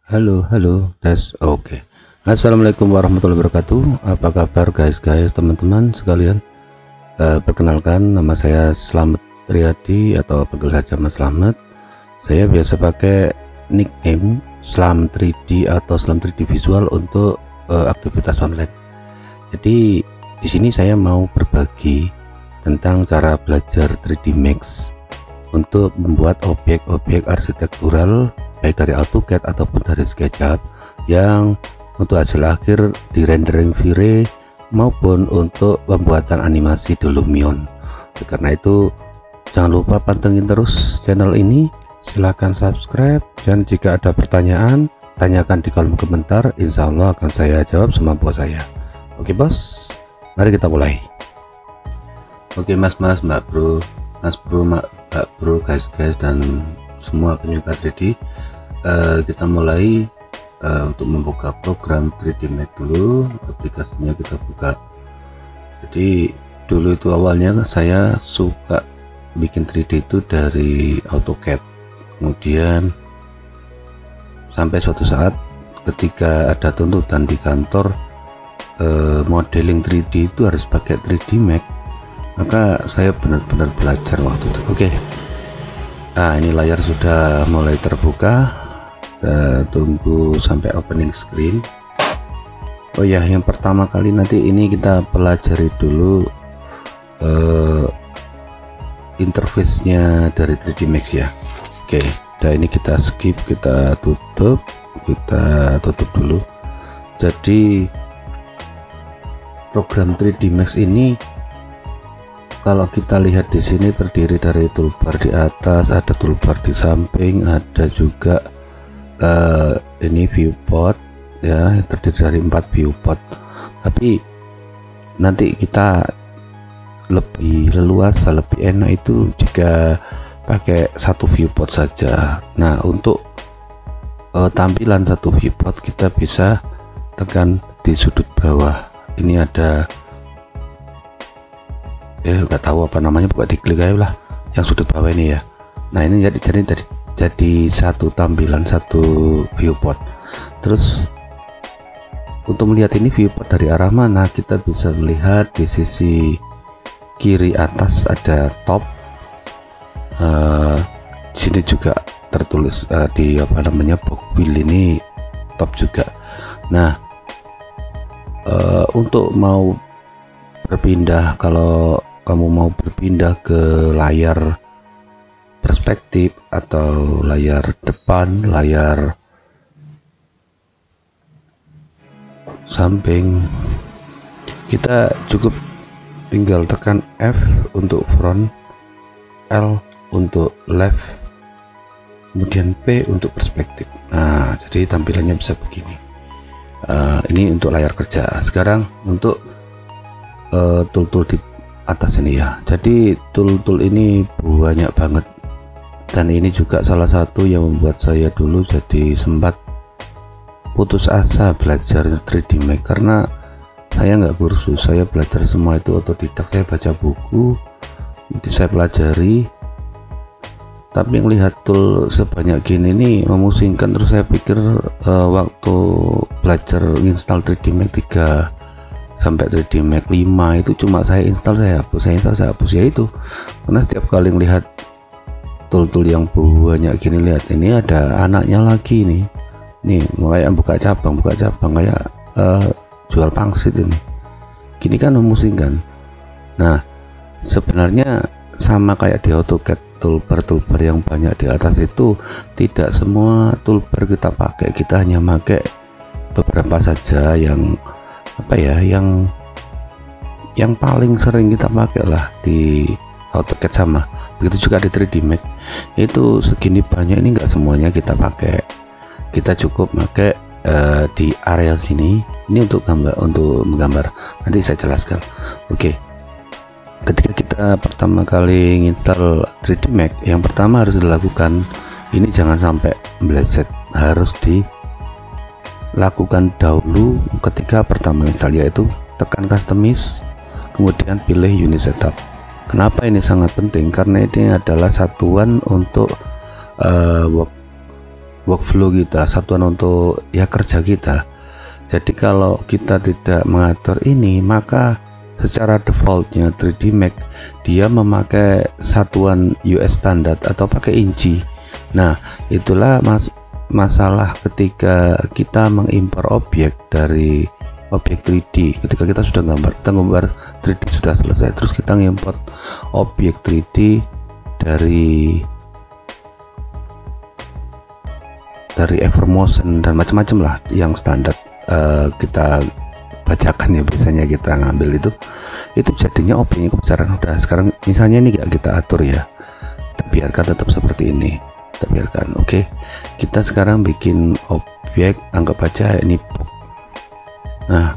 Halo, halo, tes. Oke. Assalamualaikum warahmatullahi wabarakatuh. Apa kabar guys, teman-teman sekalian? Perkenalkan, nama saya Slamet Riyadi atau panggil saja Mas Slamet. Saya biasa pakai nickname Slam 3D atau Slam 3D Visual untuk aktivitas online. Jadi di sini saya mau berbagi tentang cara belajar 3D Max untuk membuat objek-objek arsitektural baik dari AutoCAD ataupun dari SketchUp yang untuk hasil akhir di rendering V-Ray maupun untuk pembuatan animasi di Lumion. Karena itu jangan lupa pantengin terus channel ini, silahkan subscribe, dan jika ada pertanyaan tanyakan di kolom komentar, insya Allah akan saya jawab semampu saya. Oke bos, mari kita mulai. Oke mas, mbak bro, mbak bro, guys dan semua penyuka 3D, kita mulai untuk membuka program 3D Max dulu. Aplikasinya kita buka. Jadi dulu itu awalnya saya suka bikin 3D itu dari AutoCAD, kemudian sampai suatu saat ketika ada tuntutan di kantor modeling 3D itu harus pakai 3D Max, maka saya benar-benar belajar waktu itu. Oke. Nah, ini layar sudah mulai terbuka. Tunggu sampai opening screen. Oh ya, yang pertama kali nanti ini kita pelajari dulu interface-nya dari 3D Max ya. Oke, nah ini kita skip, kita tutup dulu. Jadi program 3D Max ini kalau kita lihat di sini terdiri dari toolbar di atas, ada toolbar di samping, ada juga ini viewport ya, terdiri dari 4 viewport. Tapi nanti kita lebih leluasa, lebih enak itu jika pakai satu viewport saja. Nah, untuk tampilan satu viewport kita bisa tekan di sudut bawah. Ini ada nggak tahu apa namanya, bukan diklik aja lah yang sudut bawah ini ya. Nah, ini jadi satu tampilan, satu viewport. Terus untuk melihat ini viewport dari arah mana, kita bisa melihat di sisi kiri atas ada top. Di sini juga tertulis di apa namanya, box wheel ini top juga. Nah, untuk mau berpindah, kalau kamu mau berpindah ke layar perspektif atau layar depan, layar samping, kita cukup tinggal tekan F untuk front, L untuk left, kemudian P untuk perspektif. Nah, jadi tampilannya bisa begini. Ini untuk layar kerja. Sekarang untuk tool-tool di atas ini ya. Jadi tool-tool ini banyak banget, dan ini juga salah satu yang membuat saya dulu jadi sempat putus asa belajar 3D Max, karena saya nggak kursus, saya belajar semua itu otodidak. Saya baca buku, nanti saya pelajari, tapi melihat tool sebanyak gini ini memusingkan. Terus saya pikir waktu belajar install 3D Max 3 sampai 3D Max 5 itu cuma saya install, saya hapus ya itu, karena setiap kali melihat tool-tool yang banyak gini, lihat ini ada anaknya lagi nih kayak buka cabang kayak jual pangsit ini gini kan, memusingkan. Nah, sebenarnya sama kayak di AutoCAD, toolbar yang banyak di atas itu tidak semua toolbar kita pakai, kita hanya pakai beberapa saja yang apa ya, yang paling sering kita pakai lah di AutoCAD. Sama begitu juga di 3D Max, itu segini banyak ini enggak semuanya kita pakai, kita cukup pakai di area sini. Ini untuk menggambar, nanti saya jelaskan. Oke, ketika kita pertama kali install 3D Max, yang pertama harus dilakukan ini, jangan sampai meleset, harus dilakukan dahulu ketika pertama install, yaitu tekan customize, kemudian pilih unit setup. Kenapa ini sangat penting? Karena ini adalah satuan untuk workflow kita, satuan untuk ya kerja kita. Jadi kalau kita tidak mengatur ini, maka secara defaultnya 3D Max dia memakai satuan US standar atau pakai inci. Nah, itulah masalah ketika kita mengimpor objek dari objek 3D. Ketika kita sudah gambar 3D sudah selesai, terus kita ngimport objek 3D dari Evermotion dan macam-macam lah yang standar kita bacakan ya, biasanya kita ngambil itu jadinya objeknya kebesaran. Udah, sekarang misalnya ini gak kita atur ya, kita biarkan tetap seperti ini, kita biarkan. Oke, kita sekarang bikin objek, anggap aja ini box. Nah,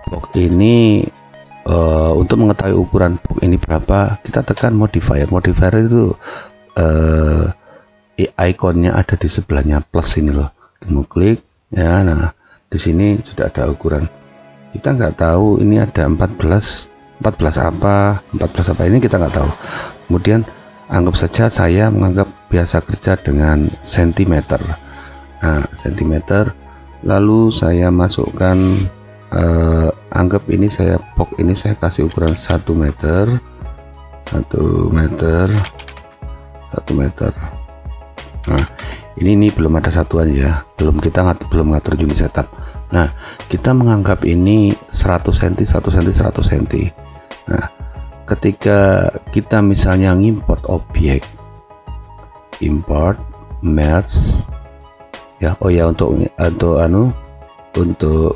box ini untuk mengetahui ukuran box ini berapa, kita tekan modifier. Modifier itu ikonnya ada di sebelahnya plus ini loh, mau klik ya. Nah, di sini sudah ada ukuran. Kita nggak tahu ini ada 14 apa ini kita nggak tahu. Kemudian anggap saja saya menganggap biasa kerja dengan sentimeter. Nah, sentimeter, lalu saya masukkan anggap ini saya box ini saya kasih ukuran 1 meter. Nah, ini belum ada satuan ya, belum ngatur unit setup. Nah, kita menganggap ini 100 cm 100 cm. Nah, ketika kita misalnya ngimport objek, import merge ya, untuk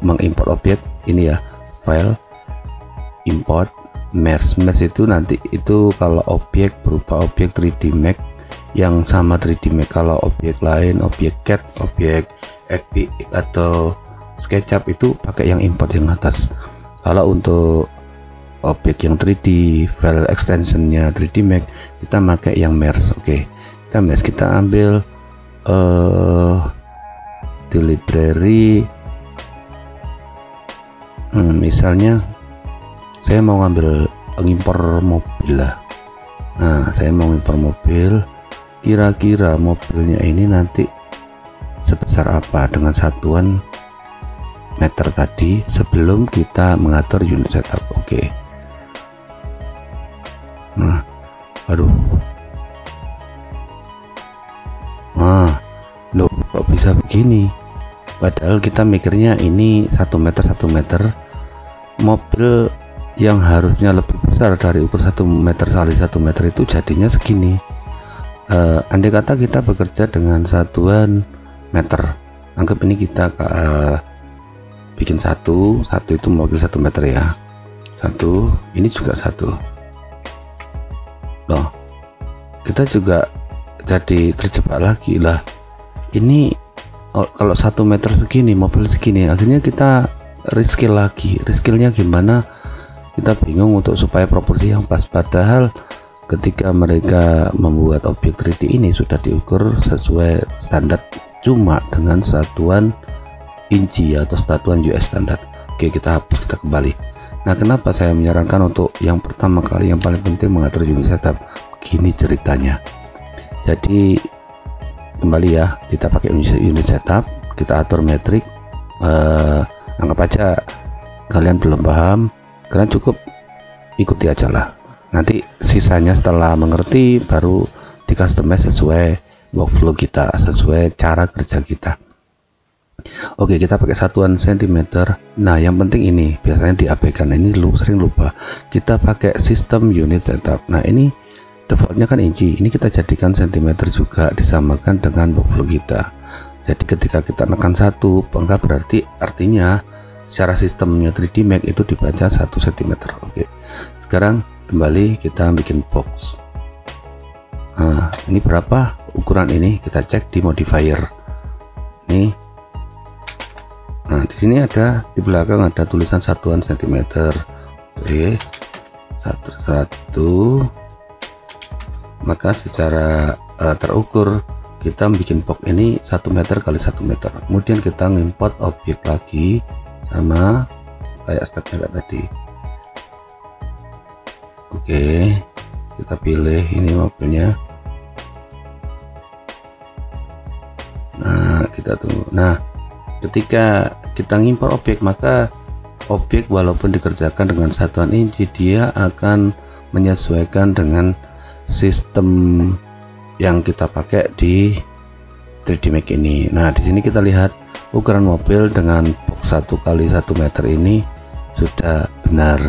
mengimport objek ini ya, file import merge itu nanti itu kalau objek berupa objek 3D Max yang sama 3D Max. Kalau objek lain, objek CAD, objek FBX atau SketchUp itu pakai yang import yang atas. Kalau untuk objek yang 3D file extensionnya 3D Max, kita pakai yang merge. Oke, kita merge, kita ambil di library misalnya saya mau ngambil ngimpor mobil lah. Nah, saya mau ngimpor mobil, kira-kira mobilnya ini nanti sebesar apa dengan satuan meter tadi sebelum kita mengatur unit setup. Oke. Nah, aduh, loh kok bisa begini, padahal kita mikirnya ini 1 meter. Mobil yang harusnya lebih besar dari ukur 1 meter kali 1 meter itu jadinya segini. Andai kata kita bekerja dengan satuan meter, anggap ini kita bikin satu itu mobil 1 meter ya, ini juga 1 loh, kita juga jadi terjebak lagi lah. Ini kalau 1 meter segini, mobil segini, akhirnya kita reskill lagi. Reskillnya gimana, kita bingung untuk supaya proporsi yang pas, padahal ketika mereka membuat objek 3D ini sudah diukur sesuai standar, cuma dengan satuan inci atau satuan US standar. Oke, kita hapus, kita kembali. Nah, kenapa saya menyarankan untuk yang pertama kali yang paling penting mengatur unit setup? Gini ceritanya. Jadi kembali ya, kita pakai unit setup, kita atur metrik. Anggap aja kalian belum paham, kalian cukup ikuti aja lah. Nanti sisanya setelah mengerti baru di customize sesuai workflow kita, sesuai cara kerja kita. Oke, kita pakai satuan sentimeter. Nah, yang penting ini biasanya diabaikan, ini sering lupa. Kita pakai sistem unit setup. Nah, ini defaultnya kan inci, ini kita jadikan sentimeter juga, disamakan dengan workflow kita. Jadi ketika kita tekan 1, maka berarti artinya secara sistemnya 3D Max itu dibaca 1 cm. Oke, sekarang kembali kita bikin box. Nah, ini berapa ukuran ini, kita cek di modifier nih. Nah, di sini ada, di belakang ada tulisan satuan sentimeter. Oke, 1 maka secara terukur kita bikin box ini 1 meter kali 1 meter. Kemudian kita ngimport objek lagi sama kayak stepnya kayak tadi. Oke, kita pilih ini mobilnya. Nah, kita tunggu. Nah, ketika kita ngimpor objek, maka objek walaupun dikerjakan dengan satuan inci, dia akan menyesuaikan dengan sistem yang kita pakai di 3D Max ini. Nah, di sini kita lihat ukuran mobil dengan box 1 kali 1 meter ini sudah benar.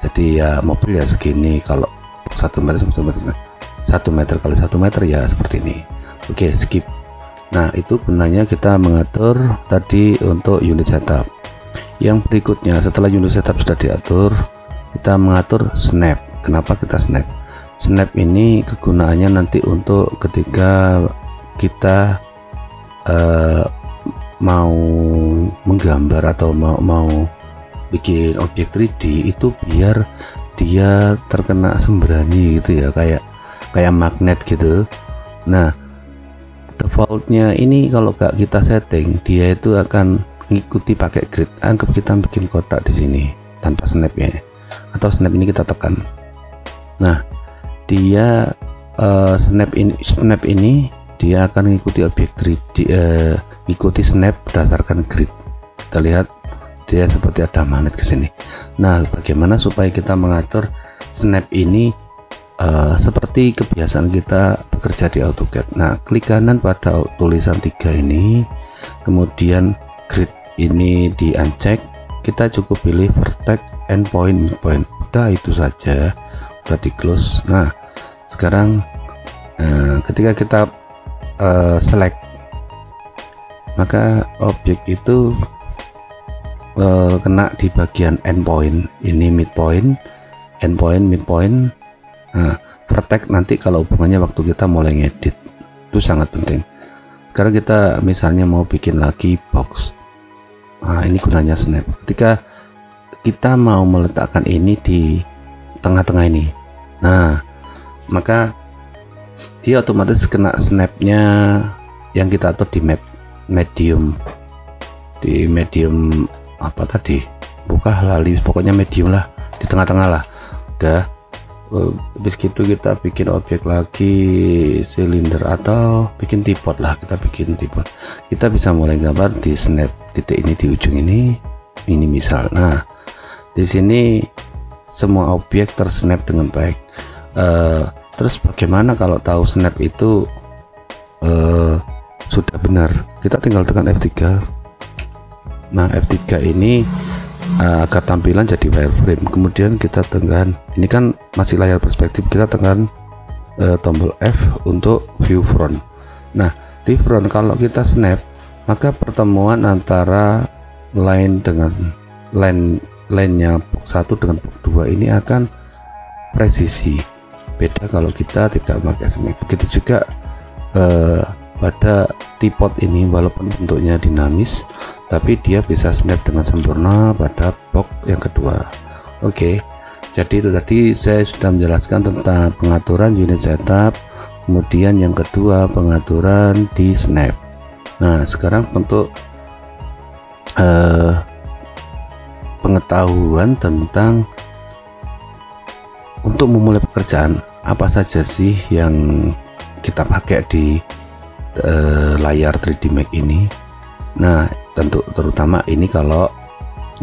Jadi ya mobil ya segini, kalau 1 meter kali 1 meter ya seperti ini. Oke, skip. Nah, itu gunanya kita mengatur tadi untuk unit setup. Yang berikutnya, setelah unit setup sudah diatur, kita mengatur snap. Kenapa kita snap? Snap ini kegunaannya nanti untuk ketika kita mau menggambar atau mau bikin objek 3D itu biar dia terkena sembrani gitu ya, kayak magnet gitu. Nah, defaultnya ini kalau gak kita setting, dia itu akan ngikuti pakai grid. Anggap kita bikin kotak di sini tanpa snap ya, atau snap ini kita tekan. Nah, dia snap ini dia akan mengikuti objek 3D, ikuti snap berdasarkan grid. Kita lihat dia seperti ada magnet ke sini. Nah, bagaimana supaya kita mengatur snap ini seperti kebiasaan kita bekerja di AutoCAD. Nah, klik kanan pada tulisan 3 ini, kemudian grid ini di uncheck, kita cukup pilih vertex, endpoint, midpoint. Udah, itu saja, udah di close. Nah, sekarang ketika kita select, maka objek itu kena di bagian endpoint. Ini midpoint, endpoint, midpoint. Nah, vertex nanti kalau hubungannya waktu kita mulai ngedit, itu sangat penting. Sekarang kita misalnya mau bikin lagi box. Nah, ini gunanya snap. Ketika kita mau meletakkan ini di tengah-tengah ini, nah, maka dia otomatis kena snapnya yang kita atur di medium. Di medium apa tadi? Buka lali, pokoknya medium lah, di tengah-tengah lah. Udah. Habis gitu kita bikin objek lagi silinder atau bikin tripod lah, kita bikin tripod. Kita bisa mulai gambar di snap titik ini di ujung ini misal. Nah, di sini semua objek tersnap dengan baik. Terus bagaimana kalau tahu snap itu sudah benar? Kita tinggal tekan F3. Nah, F3 ini agar tampilan jadi wireframe. Kemudian kita tekan, ini kan masih layar perspektif, kita tekan tombol F untuk view front. Nah, di front kalau kita snap, maka pertemuan antara line dengan line-nya box 1 dengan box 2 ini akan presisi. Beda kalau kita tidak memakai snap. Begitu juga pada tripod ini, walaupun bentuknya dinamis, tapi dia bisa snap dengan sempurna pada box yang kedua. Oke, jadi itu tadi saya sudah menjelaskan tentang pengaturan unit setup, kemudian yang kedua pengaturan di snap. Nah, sekarang untuk pengetahuan tentang untuk memulai pekerjaan, apa saja sih yang kita pakai di layar 3D Max ini. Nah, tentu terutama ini kalau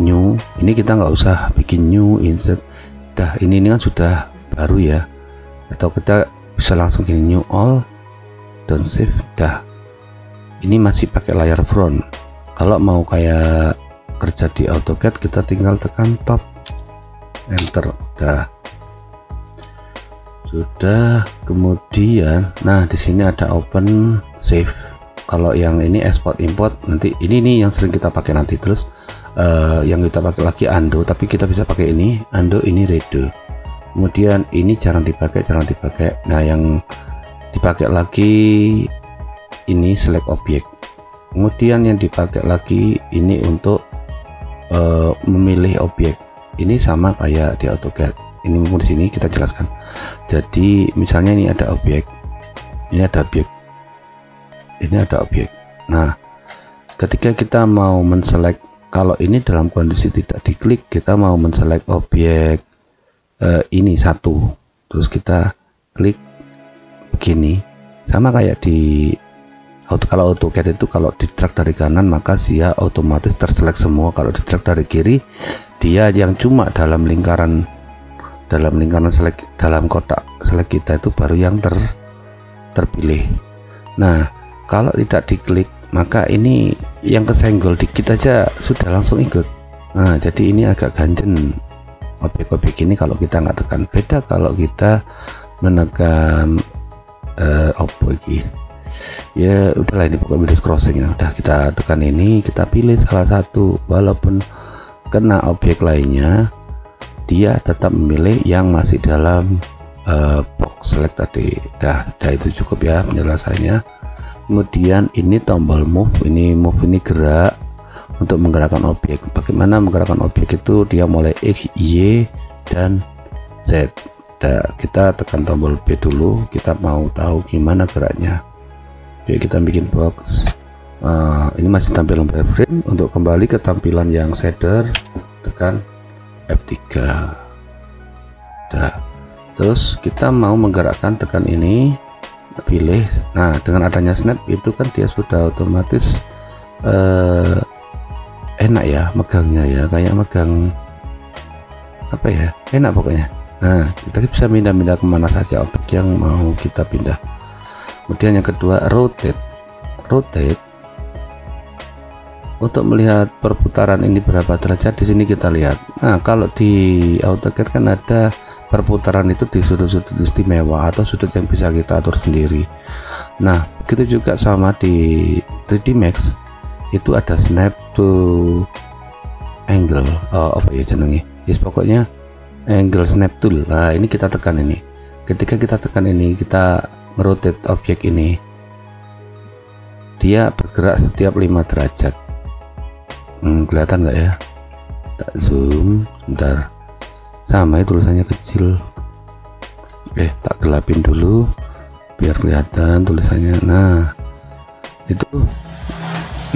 new, ini kita nggak usah bikin new insert, dah ini kan sudah baru ya, atau kita bisa langsung gini new all, don't save, dah ini masih pakai layar front. Kalau mau kayak kerja di AutoCAD, kita tinggal tekan top, enter, dah sudah. Kemudian nah di sini ada open, save. Kalau yang ini export import, nanti ini nih yang sering kita pakai nanti. Terus yang kita pakai lagi undo, tapi kita bisa pakai ini undo, ini redo. Kemudian ini jarang dipakai. Nah, yang dipakai lagi ini select objek. Kemudian yang dipakai lagi ini untuk memilih objek. Ini sama kayak di AutoCAD. Ini di sini kita jelaskan. Jadi misalnya ini ada objek, ini ada objek, ini ada objek. Nah, ketika kita mau menselect, kalau ini dalam kondisi tidak diklik, kita mau menselect objek ini satu, terus kita klik begini, sama kayak di Kalau AutoCAD itu kalau di drag dari kanan maka dia otomatis terselect semua, kalau di drag dari kiri dia yang cuma dalam lingkaran select, dalam kotak select kita itu baru yang terpilih. Nah kalau tidak diklik maka ini yang kesenggol dikit aja sudah langsung ikut. Nah jadi ini agak ganjen objek-objek ini kalau kita nggak tekan. Beda kalau kita menekan opo iki ya udahlah, ini bukan video crossing ya, udah kita tekan ini, kita pilih salah satu, walaupun kena objek lainnya dia tetap memilih yang masih dalam box select tadi. Dah itu cukup ya penjelasannya. Kemudian ini tombol move ini gerak untuk menggerakkan objek. Bagaimana menggerakkan objek itu, dia mulai X, Y, dan Z. Nah, kita tekan tombol B dulu, kita mau tahu gimana geraknya. Oke, kita bikin box. Ini masih tampilan wireframe. Untuk kembali ke tampilan yang shader, tekan F3. Nah, terus kita mau menggerakkan, tekan ini, pilih. Nah, dengan adanya snap itu kan dia sudah otomatis enak ya megangnya ya, kayak megang apa ya, enak pokoknya. Nah kita bisa pindah-pindah kemana saja objek yang mau kita pindah. Kemudian yang kedua rotate untuk melihat perputaran ini berapa derajat. Di sini kita lihat. Nah kalau di AutoCAD kan ada perputaran itu di sudut-sudut istimewa atau sudut yang bisa kita atur sendiri. Nah begitu juga sama di 3D Max itu ada snap to angle, apa ya jenenge, yes, pokoknya angle snap tool. Nah ini kita tekan ini, ketika kita tekan ini kita merotate objek ini, dia bergerak setiap 5 derajat. Kelihatan nggak ya? Tak zoom bentar, sama itu tulisannya kecil. Oke, tak gelapin dulu biar kelihatan tulisannya. Nah itu,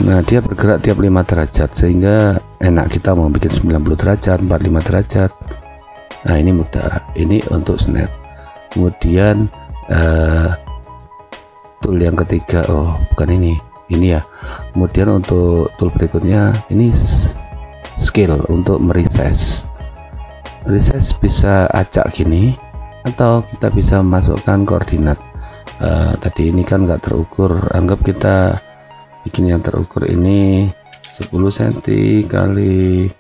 nah dia bergerak tiap 5 derajat sehingga enak kita mau bikin 90 derajat, 45 derajat. Nah ini mudah, ini untuk snap. Kemudian tool yang ketiga, oh bukan ini ya. Kemudian untuk tool berikutnya ini scale untuk meresize. Resize bisa acak gini atau kita bisa masukkan koordinat. Tadi ini kan nggak terukur, anggap kita bikin yang terukur ini 10 cm kali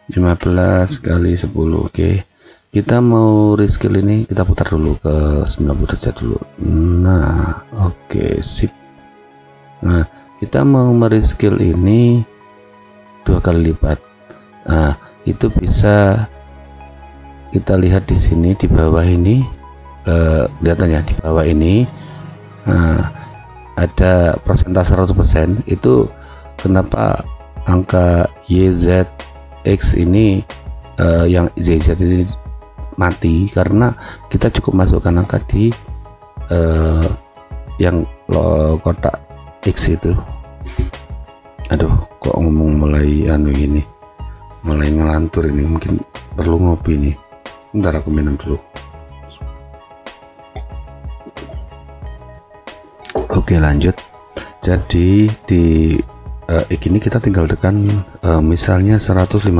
15 kali 10. Oke, kita mau rescale ini, kita putar dulu ke 90 derajat dulu. Nah oke, sip. Nah kita mau merescale ini 2 kali lipat. Nah itu bisa kita lihat di sini di bawah ini, kelihatannya di bawah ini. Nah ada persentase 100%. Itu kenapa angka YZX ini yang ZZ ini mati, karena kita cukup masukkan angka di yang kotak X itu. Aduh kok ngomong mulai ini, mulai ngelantur ini, mungkin perlu ngopi nih. Bentar aku minum dulu. Oke lanjut. Jadi di ini kita tinggal tekan misalnya 150,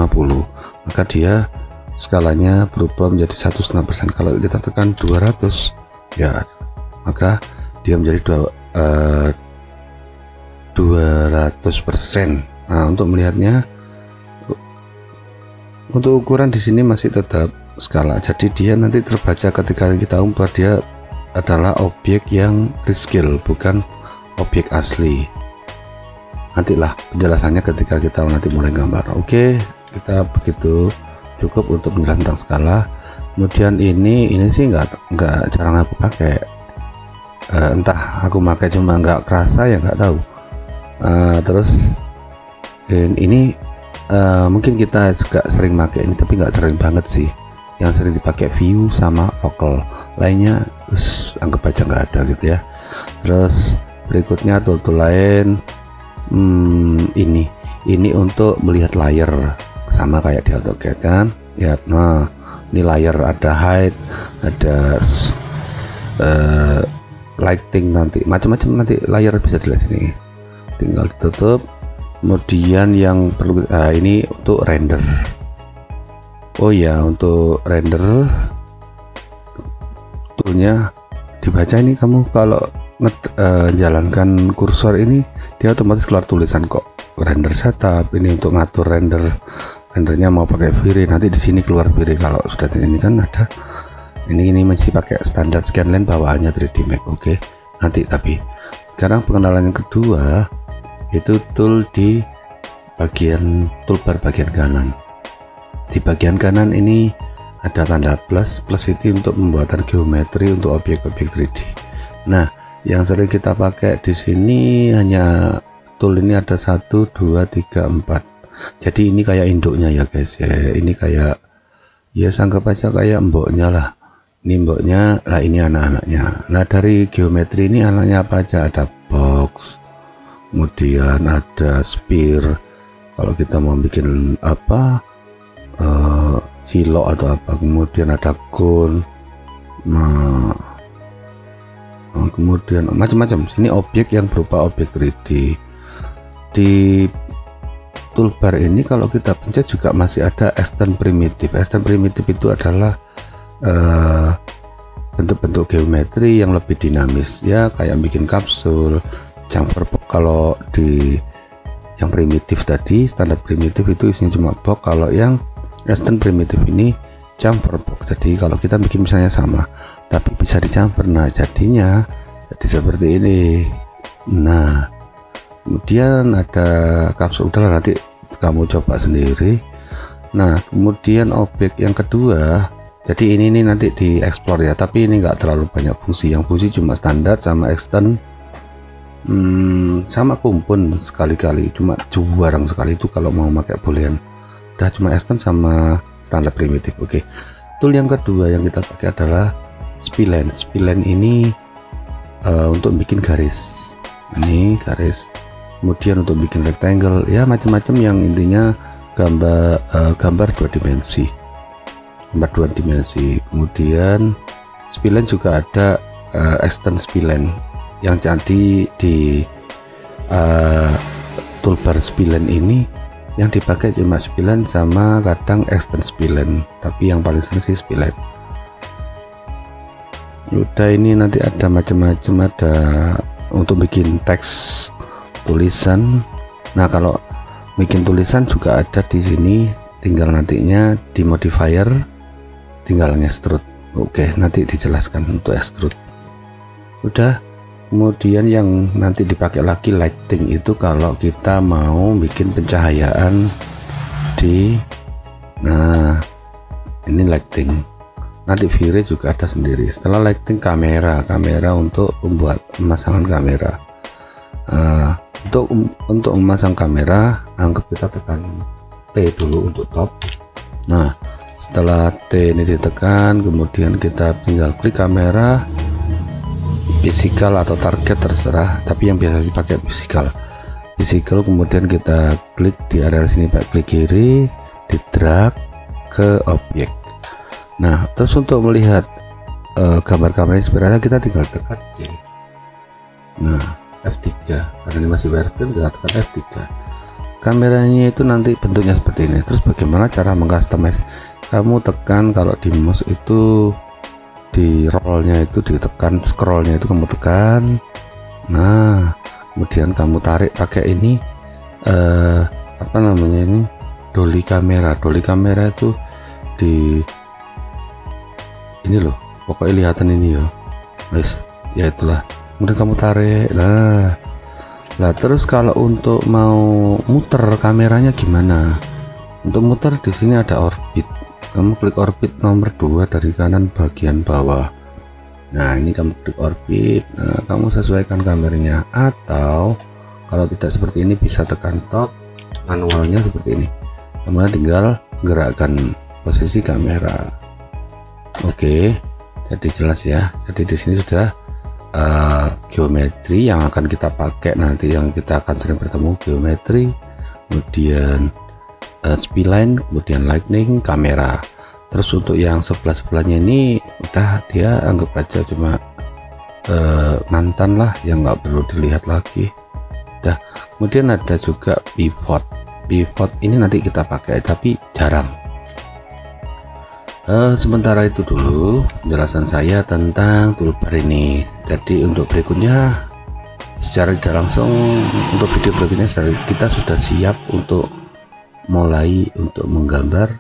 maka dia skalanya berubah menjadi 1,5%. Kalau kita tekan 200 ya maka dia menjadi 200%. Nah untuk melihatnya, untuk ukuran di sini masih tetap skala, jadi dia nanti terbaca ketika kita umpar dia adalah objek yang rescale, bukan objek asli. Nantilah penjelasannya ketika kita nanti mulai gambar. Oke, kita begitu cukup untuk menjelaskan tentang skala. Kemudian ini sih nggak jarang aku pakai, entah aku pakai cuma nggak kerasa ya, nggak tahu. Terus ini mungkin kita juga sering pakai ini, tapi nggak sering banget sih. Yang sering dipakai view sama local, lainnya terus anggap aja nggak ada gitu ya. Terus berikutnya tool lain, ini untuk melihat layer, sama kayak di AutoCAD kan. Lihat, nah ini layer, ada height, ada lighting, nanti macam-macam, nanti layar bisa dilihat sini, tinggal ditutup. Kemudian yang perlu ini untuk render. Oh ya, untuk render toolnya dibaca ini. Kamu kalau jalankan kursor ini dia otomatis keluar tulisan kok, render setup. Ini untuk ngatur rendernya mau pakai V-Ray, nanti di sini keluar V-Ray. Kalau sudah ini kan ada ini masih pakai standar scanline bawaannya 3D Max. Oke, nanti. Tapi sekarang pengenalan yang kedua itu tool di bagian toolbar bagian kanan. Di bagian kanan ini ada tanda plus itu untuk pembuatan geometri untuk objek-objek 3D. Nah, yang sering kita pakai di sini hanya tool ini ada 1 2 3 4. Jadi ini kayak induknya ya guys ya. Ini kayak ya anggap aja kayak mboknya lah. Ini mboknya lah, ini anak-anaknya. Nah, dari geometri ini anaknya apa aja? Ada box, kemudian ada sphere kalau kita mau bikin apa, silo atau apa, kemudian ada cone, nah kemudian macam-macam. Sini objek yang berupa objek 3D. Di toolbar ini kalau kita pencet juga masih ada extend primitive. Extend primitive itu adalah bentuk-bentuk geometri yang lebih dinamis ya, kayak bikin kapsul, chamfer box. Kalau di yang primitif tadi, standar primitif itu isinya cuma box. Kalau yang extend primitif ini chamfer box. Jadi kalau kita bikin misalnya sama tapi bisa dicamper, nah jadinya jadi seperti ini. Nah, kemudian ada kapsul, udahlah nanti kamu coba sendiri. Nah, kemudian objek yang kedua, jadi ini nanti di explore ya, tapi ini enggak terlalu banyak fungsi. Yang fungsi cuma standar sama extend, sama kumpul sekali-kali, cuma jarang sekali itu kalau mau pakai boolean. Udah cuma extend sama standar primitif. Oke. Tool yang kedua yang kita pakai adalah spline. Spline ini untuk bikin garis. Ini garis. Kemudian untuk bikin rectangle ya, macam-macam yang intinya gambar 2 dimensi. Gambar 2 dimensi. Kemudian spline juga ada extend spline. Yang jadi di toolbar spline ini yang dipakai cuma spline sama kadang extend spline, tapi yang paling sering sih spline. Udah, ini nanti ada macam-macam, ada untuk bikin teks, tulisan. Nah, kalau bikin tulisan juga ada di sini, tinggal nantinya di modifier tinggal nge-extrude. Oke, nanti dijelaskan untuk extrude. Udah. Kemudian yang nanti dipakai lagi lighting itu kalau kita mau bikin pencahayaan di, nah ini lighting. Nanti V-Ray juga ada sendiri. Setelah lighting, kamera untuk membuat pemasangan kamera. Untuk memasang kamera, anggap kita tekan T dulu untuk top. Nah, setelah T ini ditekan, kemudian kita tinggal klik kamera, physical atau target terserah, tapi yang biasa dipakai physical. Kemudian kita klik di area sini, baik klik kiri, di drag ke objek. Nah, terus untuk melihat gambar-gambar inspirasi kita tinggal tekan C. Nah, F3 karena ini masih wireframe, kita tekan F3. Kameranya itu nanti bentuknya seperti ini. Terus bagaimana cara mengcustomize? Kamu tekan, kalau di mouse itu di rollnya itu ditekan, scrollnya itu kamu tekan. Nah, kemudian kamu tarik pakai ini apa namanya ini, dolly kamera. Dolly kamera itu di ini loh, pokoknya lihatan ini ya guys, ya itulah. Kemudian kamu tarik. Nah, terus kalau untuk mau muter kameranya gimana? Untuk muter di sini ada orbit. Kamu klik orbit nomor 2 dari kanan bagian bawah. Nah, ini kamu klik orbit. Nah, kamu sesuaikan kameranya, atau kalau tidak seperti ini bisa tekan top, manualnya seperti ini. Kemudian tinggal gerakkan posisi kamera. Oke, jadi jelas ya. Jadi di sini sudah geometri yang akan kita pakai nanti, yang kita akan sering bertemu, geometri, kemudian spline, kemudian lightning, kamera. Terus untuk yang sebelah-sebelahnya ini udah dia anggap aja cuma mantan lah yang nggak perlu dilihat lagi. Dah, kemudian ada juga pivot. Pivot ini nanti kita pakai tapi jarang. Sementara itu dulu penjelasan saya tentang toolbar ini. Jadi untuk berikutnya secara tidak langsung, untuk video berikutnya kita sudah siap untuk mulai untuk menggambar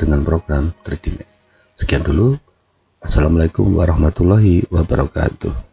dengan program 3D Max. Sekian dulu. Assalamualaikum warahmatullahi wabarakatuh.